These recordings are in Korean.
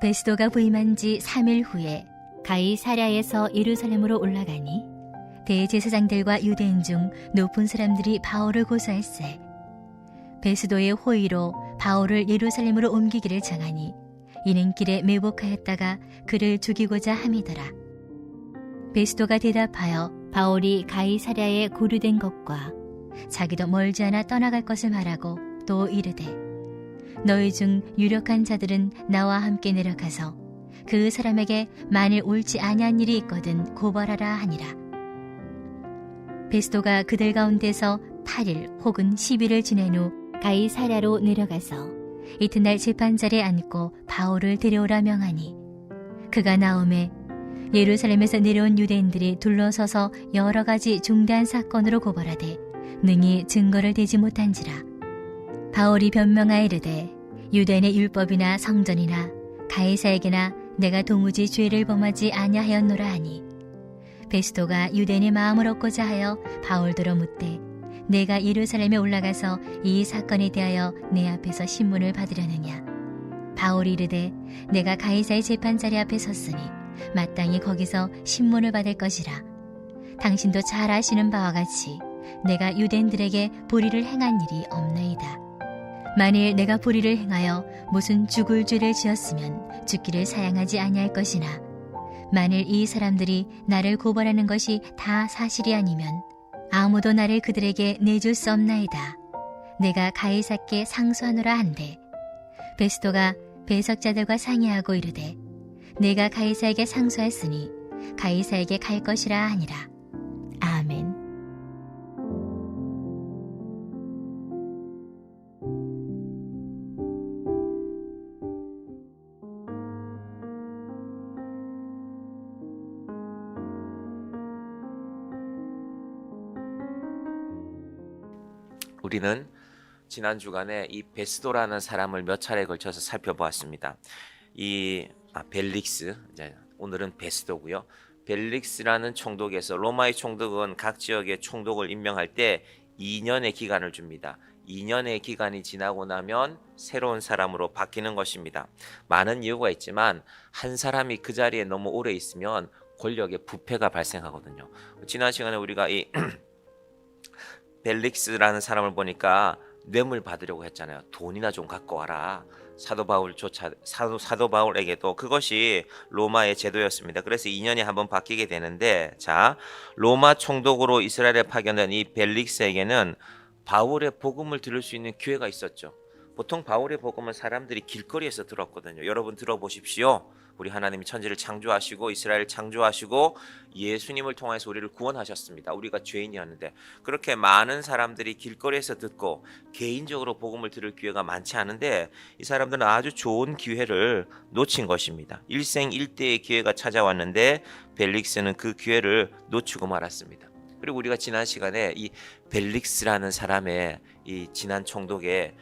베스도가 부임한 지 3일 후에 가이사랴에서 예루살렘으로 올라가니 대제사장들과 유대인 중 높은 사람들이 바울을 고소할세. 베스도의 호의로 바울을 예루살렘으로 옮기기를 정하니 이는 길에 매복하였다가 그를 죽이고자 함이더라. 베스도가 대답하여 바울이 가이사랴에 고류된 것과 자기도 멀지 않아 떠나갈 것을 말하고 또 이르되 너희 중 유력한 자들은 나와 함께 내려가서 그 사람에게 만일 옳지 아니한 일이 있거든 고발하라 하니라. 베스도가 그들 가운데서 8일 혹은 10일을 지낸 후 가이사랴로 내려가서 이튿날 재판자리에 앉고 바울을 데려오라 명하니 그가 나오매 예루살렘에서 내려온 유대인들이 둘러서서 여러 가지 중대한 사건으로 고발하되 능히 증거를 대지 못한지라. 바울이 변명하여 이르되 유대인의 율법이나 성전이나 가이사에게나 내가 도무지 죄를 범하지 아니하였노라 하니 베스도가 유대인의 마음을 얻고자 하여 바울더러 묻되 내가 예루살렘에 올라가서 이 사건에 대하여 내 앞에서 신문을 받으려느냐. 바울이 이르되 내가 가이사의 재판자리 앞에 섰으니 마땅히 거기서 신문을 받을 것이라. 당신도 잘 아시는 바와 같이 내가 유대인들에게 불의를 행한 일이 없나이다. 만일 내가 불의를 행하여 무슨 죽을 죄를 지었으면 죽기를 사양하지 아니할 것이나 만일 이 사람들이 나를 고발하는 것이 다 사실이 아니면 아무도 나를 그들에게 내줄 수 없나이다. 내가 가이사께 상소하노라 한대. 베스도가 배석자들과 상의하고 이르되 내가 가이사에게 상소했으니 가이사에게 갈 것이라 하니라. 아멘. 우리는 지난 주간에 이 베스도라는 사람을 몇 차례에 걸쳐서 살펴보았습니다. 벨릭스, 오늘은 베스도고요. 벨릭스라는 총독에서 로마의 총독은 각 지역의 총독을 임명할 때 2년의 기간을 줍니다. 2년의 기간이 지나고 나면 새로운 사람으로 바뀌는 것입니다. 많은 이유가 있지만 한 사람이 그 자리에 너무 오래 있으면 권력의 부패가 발생하거든요. 지난 시간에 우리가 이 벨릭스라는 사람을 보니까 뇌물 받으려고 했잖아요. 돈이나 좀 갖고 와라. 사도 바울에게도 그것이 로마의 제도였습니다. 그래서 2년에 한번 바뀌게 되는데, 자, 로마 총독으로 이스라엘에 파견된 이 벨릭스에게는 바울의 복음을 들을 수 있는 기회가 있었죠. 보통 바울의 복음은 사람들이 길거리에서 들었거든요. 여러분 들어보십시오. 우리 하나님이 천지를 창조하시고 이스라엘을 창조하시고 예수님을 통해서 우리를 구원하셨습니다. 우리가 죄인이었는데 그렇게 많은 사람들이 길거리에서 듣고 개인적으로 복음을 들을 기회가 많지 않은데 이 사람들은 아주 좋은 기회를 놓친 것입니다. 일생일대의 기회가 찾아왔는데 벨릭스는 그 기회를 놓치고 말았습니다. 그리고 우리가 지난 시간에 이 벨릭스라는 사람의 이 지난 총독의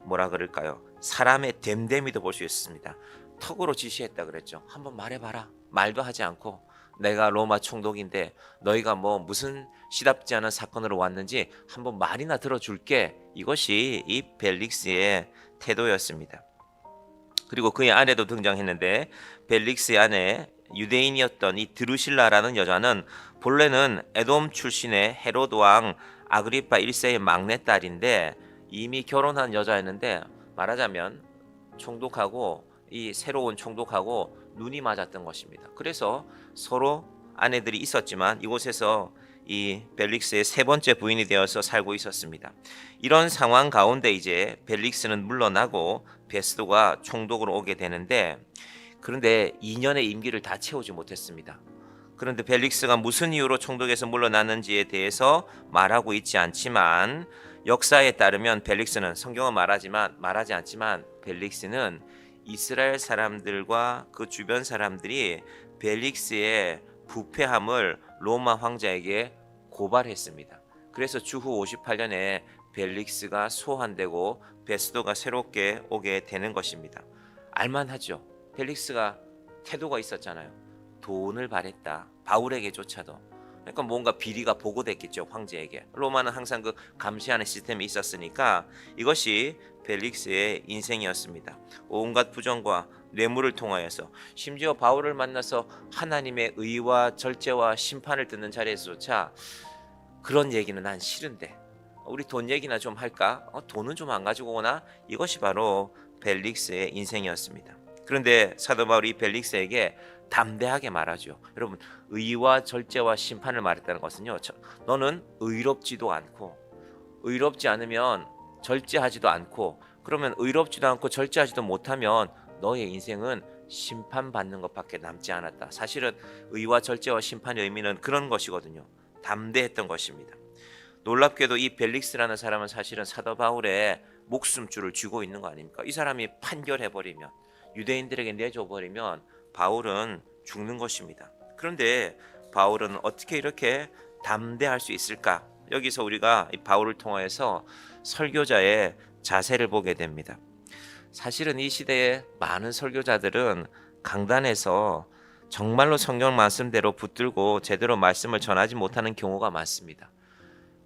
뭐라 그럴까요? 사람의 됨됨이도 볼 수 있습니다. 턱으로 지시했다 그랬죠. 한번 말해봐라. 말도 하지 않고 내가 로마 총독인데 너희가 무슨 시답지 않은 사건으로 왔는지 한번 말이나 들어줄게. 이것이 이 벨릭스의 태도였습니다. 그리고 그의 아내도 등장했는데 벨릭스의 아내 유대인이었던 이 드루실라라는 여자는 본래는 에돔 출신의 헤로드 왕 아그리파 1세의 막내딸인데 이미 결혼한 여자였는데 말하자면 총독하고 이 새로운 총독하고 눈이 맞았던 것입니다. 그래서 서로 아내들이 있었지만 이곳에서 이 벨릭스의 세 번째 부인이 되어서 살고 있었습니다. 이런 상황 가운데 이제 벨릭스는 물러나고 베스도가 총독으로 오게 되는데 그런데 2년의 임기를 다 채우지 못했습니다. 그런데 벨릭스가 무슨 이유로 총독에서 물러났는지에 대해서 말하고 있지 않지만 역사에 따르면 벨릭스는 성경은 말하지 않지만 벨릭스는 이스라엘 사람들과 그 주변 사람들이 벨릭스의 부패함을 로마 황제에게 고발했습니다. 그래서 주후 58년에 벨릭스가 소환되고 베스도가 새롭게 오게 되는 것입니다. 알만하죠. 벨릭스가 태도가 있었잖아요. 돈을 바랬다. 바울에게조차도. 그러니까 뭔가 비리가 보고됐겠죠, 황제에게. 로마는 항상 그 감시하는 시스템이 있었으니까 이것이 벨릭스의 인생이었습니다. 온갖 부정과 뇌물을 통하여서 심지어 바울을 만나서 하나님의 의와 절제와 심판을 듣는 자리에서조차 그런 얘기는 난 싫은데 우리 돈 얘기나 좀 할까? 돈은 좀 안 가지고 오나? 이것이 바로 벨릭스의 인생이었습니다. 그런데 사도 바울이 벨릭스에게 담대하게 말하죠. 여러분, 의와 절제와 심판을 말했다는 것은요, 너는 의롭지도 않고 의롭지 않으면 절제하지도 않고, 그러면 의롭지도 않고 절제하지도 못하면 너의 인생은 심판받는 것밖에 남지 않았다. 사실은 의와 절제와 심판의 의미는 그런 것이거든요. 담대했던 것입니다. 놀랍게도 이 벨릭스라는 사람은 사실은 사도 바울의 목숨줄을 쥐고 있는 거 아닙니까? 이 사람이 판결해버리면, 유대인들에게 내줘버리면 바울은 죽는 것입니다. 그런데 바울은 어떻게 이렇게 담대할 수 있을까? 여기서 우리가 이 바울을 통해서 설교자의 자세를 보게 됩니다. 사실은 이 시대에 많은 설교자들은 강단에서 정말로 성경 말씀대로 붙들고 제대로 말씀을 전하지 못하는 경우가 많습니다.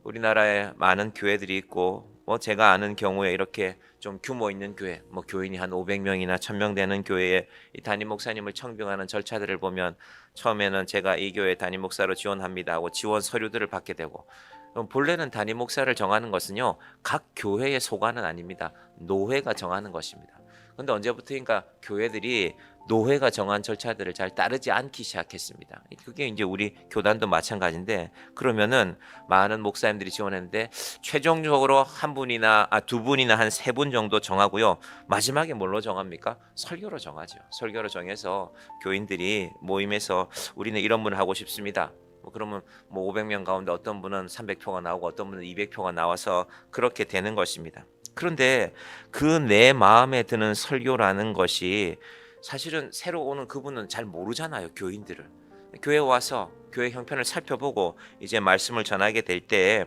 우리나라에 많은 교회들이 있고, 제가 아는 경우에 이렇게 좀 규모 있는 교회, 교인이 한 500명이나 1000명 되는 교회에 이 담임 목사님을 청빙하는 절차들을 보면 처음에는 제가 이 교회 담임 목사로 지원합니다 하고 지원 서류들을 받게 되고, 본래는 담임 목사를 정하는 것은요, 각 교회의 소관은 아닙니다. 노회가 정하는 것입니다. 그런데 언제부터인가 교회들이 노회가 정한 절차들을 잘 따르지 않기 시작했습니다. 그게 이제 우리 교단도 마찬가지인데, 그러면은 많은 목사님들이 지원했는데 최종적으로 한 분이나 두 분이나 한 세 분 정도 정하고요. 마지막에 뭘로 정합니까? 설교로 정하죠. 설교로 정해서 교인들이 모임에서 우리는 이런 분을 하고 싶습니다. 그러면 500명 가운데 어떤 분은 300표가 나오고 어떤 분은 200표가 나와서 그렇게 되는 것입니다. 그런데 그 내 마음에 드는 설교라는 것이 사실은 새로 오는 그분은 잘 모르잖아요. 교인들을. 교회 와서 교회 형편을 살펴보고 이제 말씀을 전하게 될 때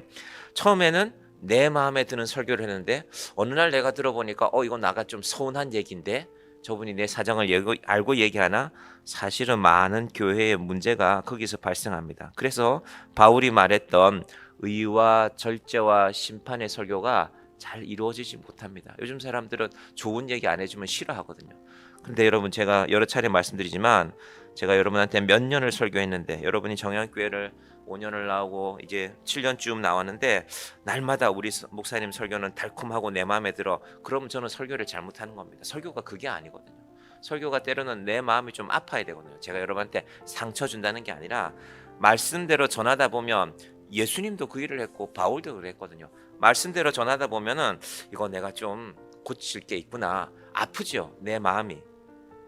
처음에는 내 마음에 드는 설교를 했는데 어느 날 내가 들어보니까 이거 나가 좀 서운한 얘기인데 저분이 내 사정을 알고 얘기하나? 사실은 많은 교회의 문제가 거기서 발생합니다. 그래서 바울이 말했던 의와 절제와 심판의 설교가 잘 이루어지지 못합니다. 요즘 사람들은 좋은 얘기 안 해주면 싫어하거든요. 근데 여러분, 제가 여러 차례 말씀드리지만 제가 여러분한테 몇 년을 설교했는데 여러분이 정향교회를 5년을 나오고 이제 7년쯤 나왔는데 날마다 우리 목사님 설교는 달콤하고 내 마음에 들어. 그러면 저는 설교를 잘못하는 겁니다. 설교가 그게 아니거든요. 설교가 때로는 내 마음이 좀 아파야 되거든요. 제가 여러분한테 상처 준다는 게 아니라 말씀대로 전하다 보면 예수님도 그 일을 했고 바울도 그랬거든요. 말씀대로 전하다 보면은 이거 내가 좀 고칠 게 있구나. 아프죠, 내 마음이.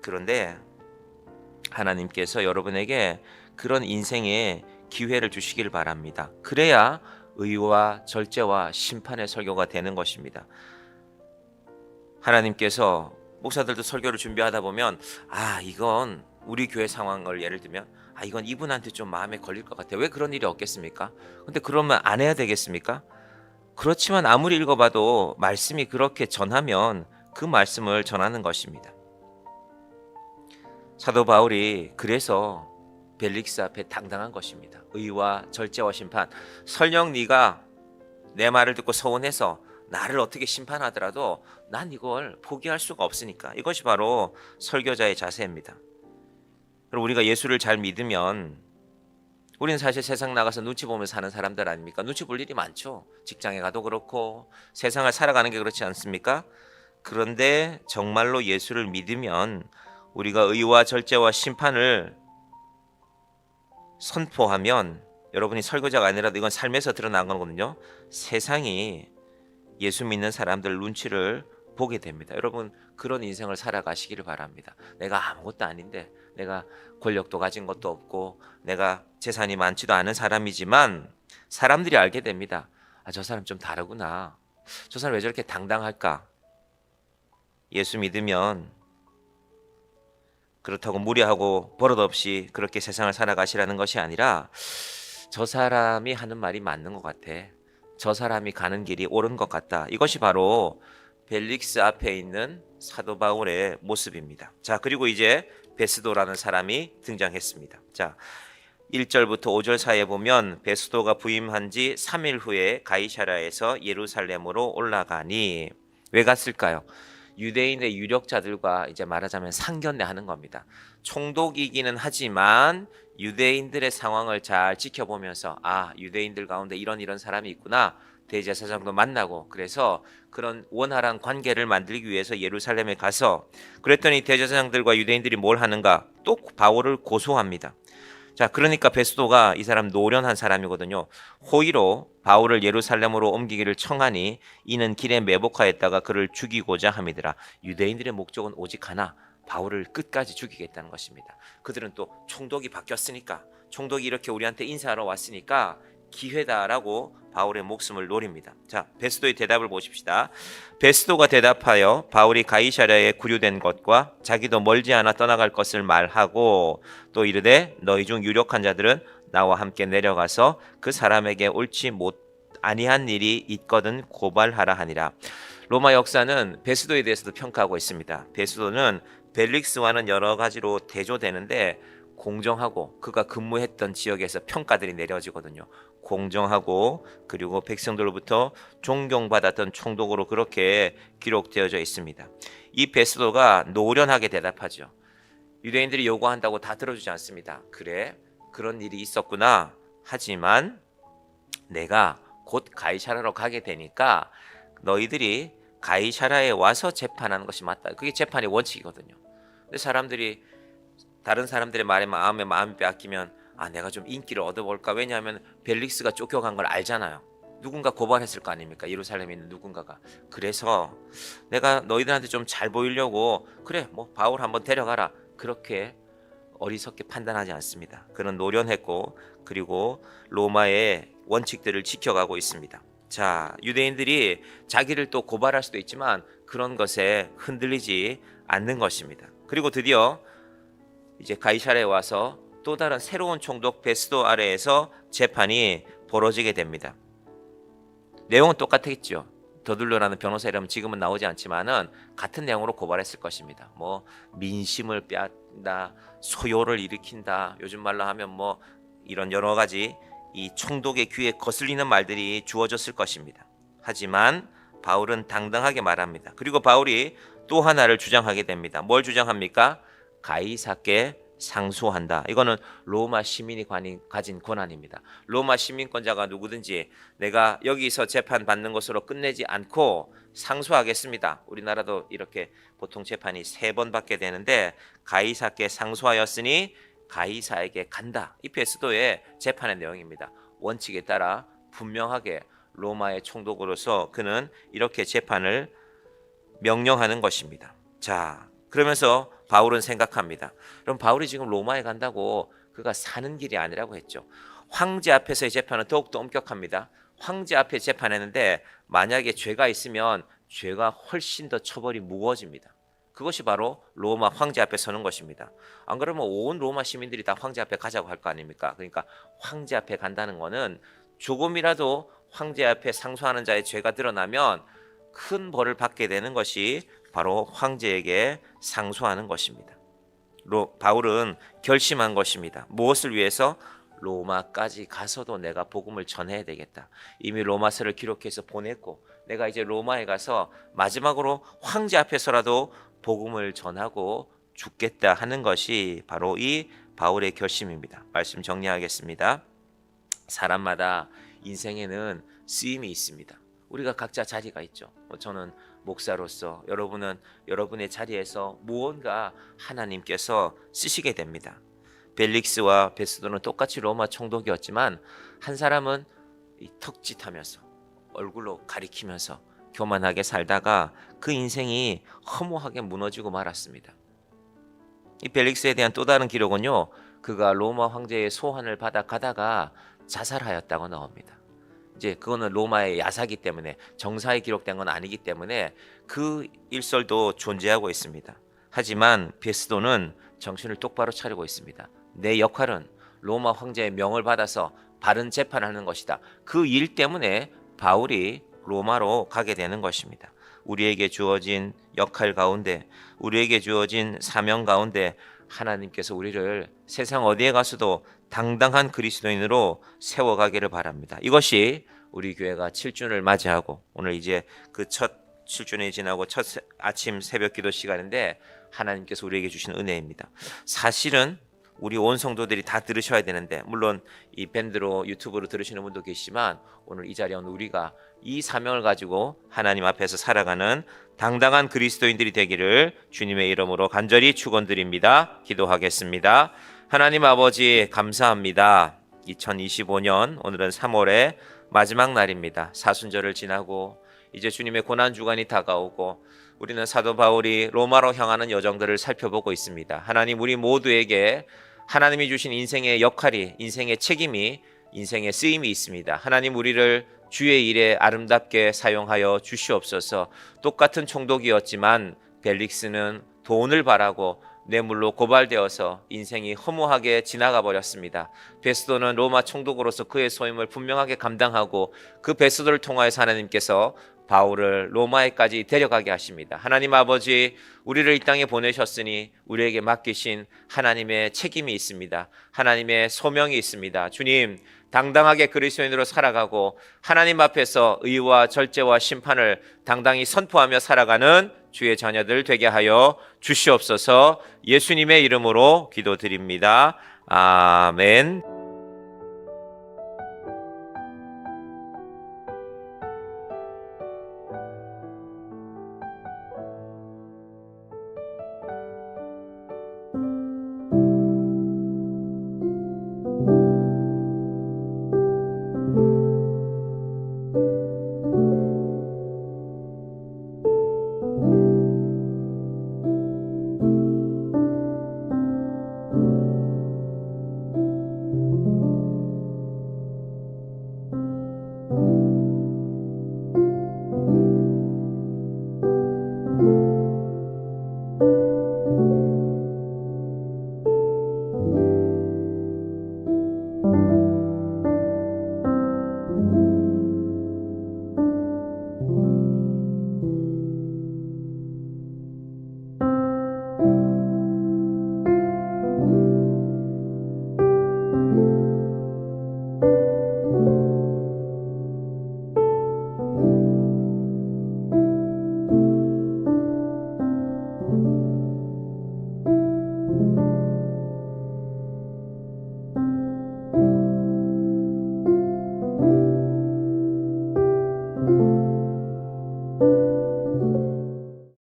그런데 하나님께서 여러분에게 그런 인생의 기회를 주시길 바랍니다. 그래야 의와 절제와 심판의 설교가 되는 것입니다. 하나님께서 목사들도 설교를 준비하다 보면 이건 우리 교회 상황을 예를 들면 이건 이분한테 좀 마음에 걸릴 것 같아요. 왜 그런 일이 없겠습니까? 근데 그러면 안 해야 되겠습니까? 그렇지만 아무리 읽어봐도 말씀이 그렇게 전하면 그 말씀을 전하는 것입니다. 사도 바울이 그래서 벨릭스 앞에 당당한 것입니다. 의와 절제와 심판. 설령 네가 내 말을 듣고 서운해서 나를 어떻게 심판하더라도 난 이걸 포기할 수가 없으니까. 이것이 바로 설교자의 자세입니다. 그리고 우리가 예수를 잘 믿으면 우리는 사실 세상 나가서 눈치 보면서 사는 사람들 아닙니까? 눈치 볼 일이 많죠. 직장에 가도 그렇고 세상을 살아가는 게 그렇지 않습니까? 그런데 정말로 예수를 믿으면 우리가 의와 절제와 심판을 선포하면, 여러분이 설교자가 아니라도 이건 삶에서 드러난 거거든요. 세상이 예수 믿는 사람들 눈치를 보게 됩니다. 여러분, 그런 인생을 살아가시기를 바랍니다. 내가 아무것도 아닌데, 내가 권력도 가진 것도 없고 내가 재산이 많지도 않은 사람이지만 사람들이 알게 됩니다. 저 사람 좀 다르구나. 저 사람 왜 저렇게 당당할까? 예수 믿으면 그렇다고 무리하고 버릇없이 그렇게 세상을 살아가시라는 것이 아니라 저 사람이 하는 말이 맞는 것 같아. 저 사람이 가는 길이 옳은 것 같다. 이것이 바로 벨릭스 앞에 있는 사도 바울의 모습입니다. 자, 그리고 이제 베스도라는 사람이 등장했습니다. 자, 1절부터 5절 사이에 보면 베스도가 부임한 지 3일 후에 가이사랴에서 예루살렘으로 올라가니 왜 갔을까요? 유대인의 유력자들과 이제 말하자면 상견례 하는 겁니다. 총독이기는 하지만 유대인들의 상황을 잘 지켜보면서 유대인들 가운데 이런 사람이 있구나. 대제사장도 만나고 그래서 그런 원활한 관계를 만들기 위해서 예루살렘에 가서 그랬더니 대제사장들과 유대인들이 뭘 하는가? 또 바울을 고소합니다. 자, 그러니까 베스도가 이 사람 노련한 사람이거든요. 호의로 바울을 예루살렘으로 옮기기를 청하니 이는 길에 매복하였다가 그를 죽이고자 함이더라. 유대인들의 목적은 오직 하나, 바울을 끝까지 죽이겠다는 것입니다. 그들은 또 총독이 바뀌었으니까, 총독이 이렇게 우리한테 인사하러 왔으니까 기회다라고 바울의 목숨을 노립니다. 자, 베스도의 대답을 보십시다. 베스도가 대답하여 바울이 가이사랴에 구류된 것과 자기도 멀지 않아 떠나갈 것을 말하고 또 이르되 너희 중 유력한 자들은 나와 함께 내려가서 그 사람에게 옳지 못 아니한 일이 있거든 고발하라 하니라. 로마 역사는 베스도에 대해서도 평가하고 있습니다. 베스도는 벨릭스와는 여러 가지로 대조되는데 공정하고 그가 근무했던 지역에서 평가들이 내려지거든요. 공정하고 그리고 백성들로부터 존경받았던 총독으로 그렇게 기록되어져 있습니다. 이 베스도가 노련하게 대답하죠. 유대인들이 요구한다고 다 들어주지 않습니다. 그래, 그런 일이 있었구나. 하지만 내가 곧 가이사랴로 가게 되니까 너희들이 가이사랴에 와서 재판하는 것이 맞다. 그게 재판의 원칙이거든요. 근데 사람들이 다른 사람들의 말에 마음이 빼앗기면 내가 좀 인기를 얻어볼까. 왜냐하면 벨릭스가 쫓겨간 걸 알잖아요. 누군가 고발했을 거 아닙니까? 예루살렘에 있는 누군가가. 그래서 내가 너희들한테 좀 잘 보이려고 그래 뭐 바울 한번 데려가라. 그렇게 어리석게 판단하지 않습니다. 그는 노련했고 그리고 로마의 원칙들을 지켜가고 있습니다. 자, 유대인들이 자기를 또 고발할 수도 있지만 그런 것에 흔들리지 않는 것입니다. 그리고 드디어 이제 가이사랴에 와서 또 다른 새로운 총독 베스도 아래에서 재판이 벌어지게 됩니다. 내용은 똑같겠죠. 더둘러라는 변호사 이름 지금은 나오지 않지만은 같은 내용으로 고발했을 것입니다. 뭐 민심을 빼앗다, 소요를 일으킨다, 요즘 말로 하면 뭐 이런 여러 가지 이 총독의 귀에 거슬리는 말들이 주어졌을 것입니다. 하지만 바울은 당당하게 말합니다. 그리고 바울이 또 하나를 주장하게 됩니다. 뭘 주장합니까? 가이사께 상소한다. 이거는 로마 시민이 가진 권한입니다. 로마 시민권자가 누구든지 내가 여기서 재판받는 것으로 끝내지 않고 상소하겠습니다. 우리나라도 이렇게 보통 재판이 3번 받게 되는데 가이사께 상소하였으니 가이사에게 간다. 이 베스도의 재판의 내용입니다. 원칙에 따라 분명하게 로마의 총독으로서 그는 이렇게 재판을 명령하는 것입니다. 자, 그러면서 바울은 생각합니다. 그럼 바울이 지금 로마에 간다고 그가 사는 길이 아니라고 했죠. 황제 앞에서의 재판은 더욱더 엄격합니다. 황제 앞에 재판했는데 만약에 죄가 있으면 죄가 훨씬 더 처벌이 무거워집니다. 그것이 바로 로마 황제 앞에 서는 것입니다. 안 그러면 온 로마 시민들이 다 황제 앞에 가자고 할 거 아닙니까? 그러니까 황제 앞에 간다는 거는 조금이라도 황제 앞에 상소하는 자의 죄가 드러나면 큰 벌을 받게 되는 것이 바로 황제에게 상소하는 것입니다. 바울은 결심한 것입니다. 무엇을 위해서? 로마까지 가서도 내가 복음을 전해야 되겠다. 이미 로마서를 기록해서 보냈고 내가 이제 로마에 가서 마지막으로 황제 앞에서라도 복음을 전하고 죽겠다 하는 것이 바로 이 바울의 결심입니다. 말씀 정리하겠습니다. 사람마다 인생에는 쓰임이 있습니다. 우리가 각자 자리가 있죠. 저는 목사로서 여러분은 여러분의 자리에서 무언가 하나님께서 쓰시게 됩니다. 벨릭스와 베스도는 똑같이 로마 총독이었지만 한 사람은 턱짓하면서 얼굴로 가리키면서 교만하게 살다가 그 인생이 허무하게 무너지고 말았습니다. 이 벨릭스에 대한 또 다른 기록은요, 그가 로마 황제의 소환을 받아 가다가 자살하였다고 나옵니다. 이제 그거는 로마의 야사기 때문에 정사에 기록된 건 아니기 때문에 그 일설도 존재하고 있습니다. 하지만 베스도는 정신을 똑바로 차리고 있습니다. 내 역할은 로마 황제의 명을 받아서 바른 재판을 하는 것이다. 그 일 때문에 바울이 로마로 가게 되는 것입니다. 우리에게 주어진 역할 가운데, 우리에게 주어진 사명 가운데 하나님께서 우리를 세상 어디에 가서도 당당한 그리스도인으로 세워가기를 바랍니다. 이것이 우리 교회가 7주년을 맞이하고 오늘 이제 그 첫 7주년이 지나고 첫 아침 새벽 기도 시간인데 하나님께서 우리에게 주신 은혜입니다. 사실은 우리 온 성도들이 다 들으셔야 되는데 물론 이 밴드로 유튜브로 들으시는 분도 계시지만 오늘 이 자리에 오는 우리가 이 사명을 가지고 하나님 앞에서 살아가는 당당한 그리스도인들이 되기를 주님의 이름으로 간절히 축원드립니다. 기도하겠습니다. 하나님 아버지 감사합니다. 2025년 오늘은 3월의 마지막 날입니다. 사순절을 지나고 이제 주님의 고난주간이 다가오고 우리는 사도 바울이 로마로 향하는 여정들을 살펴보고 있습니다. 하나님 우리 모두에게 하나님이 주신 인생의 역할이 인생의 책임이 인생의 쓰임이 있습니다. 하나님 우리를 주의 일에 아름답게 사용하여 주시옵소서. 똑같은 총독이었지만 벨릭스는 돈을 바라고 뇌물로 고발되어서 인생이 허무하게 지나가 버렸습니다. 베스도는 로마 총독으로서 그의 소임을 분명하게 감당하고 그 베스도를 통하여서 하나님께서 바울을 로마에까지 데려가게 하십니다. 하나님 아버지 우리를 이 땅에 보내셨으니 우리에게 맡기신 하나님의 책임이 있습니다. 하나님의 소명이 있습니다. 주님 당당하게 그리스도인으로 살아가고 하나님 앞에서 의와 절제와 심판을 당당히 선포하며 살아가는 주의 자녀들 되게 하여 주시옵소서. 예수님의 이름으로 기도드립니다. 아멘.